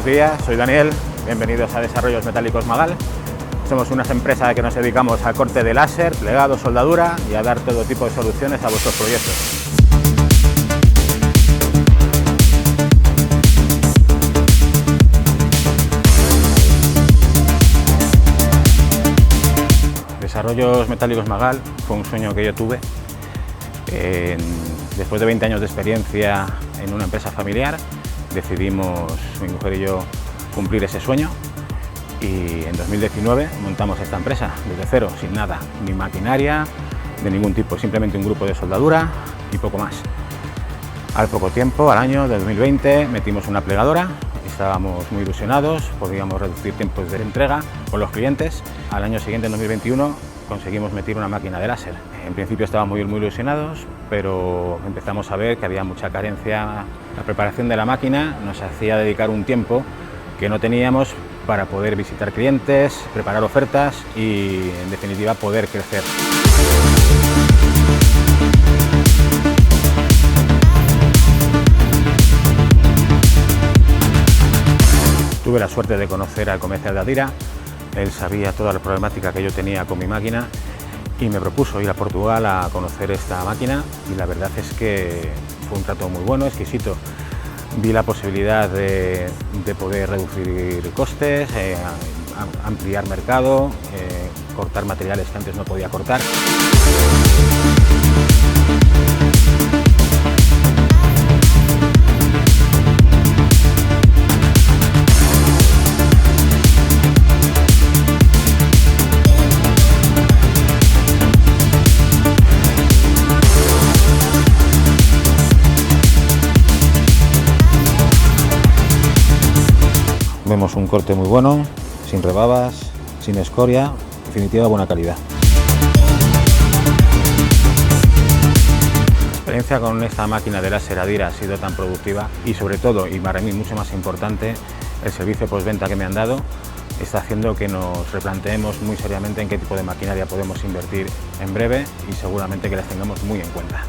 días, soy Daniel, bienvenidos a Desarrollos Metálicos Magal. Somos una empresa que nos dedicamos al corte de láser, plegado, soldadura y a dar todo tipo de soluciones a vuestros proyectos. Desarrollos Metálicos Magal fue un sueño que yo tuve. Después de 20 años de experiencia en una empresa familiar, decidimos, mi mujer y yo, cumplir ese sueño y en 2019 montamos esta empresa desde cero, sin nada, ni maquinaria de ningún tipo, simplemente un grupo de soldadura y poco más. Al poco tiempo, al año de 2020, metimos una plegadora, estábamos muy ilusionados, podíamos reducir tiempos de entrega con los clientes. Al año siguiente, en 2021, conseguimos meter una máquina de láser. En principio estábamos muy ilusionados, pero empezamos a ver que había mucha carencia. La preparación de la máquina nos hacía dedicar un tiempo que no teníamos para poder visitar clientes, preparar ofertas y, en definitiva, poder crecer. Tuve la suerte de conocer al comercial de Adira. Él sabía toda la problemática que yo tenía con mi máquina y me propuso ir a Portugal a conocer esta máquina y la verdad es que fue un trato muy bueno, exquisito. Vi la posibilidad de poder reducir costes, ampliar mercado, cortar materiales que antes no podía cortar. Vemos un corte muy bueno, sin rebabas, sin escoria, en definitiva buena calidad. La experiencia con esta máquina de láser Adira ha sido tan productiva y sobre todo, y para mí mucho más importante, el servicio postventa que me han dado está haciendo que nos replanteemos muy seriamente en qué tipo de maquinaria podemos invertir en breve y seguramente que las tengamos muy en cuenta.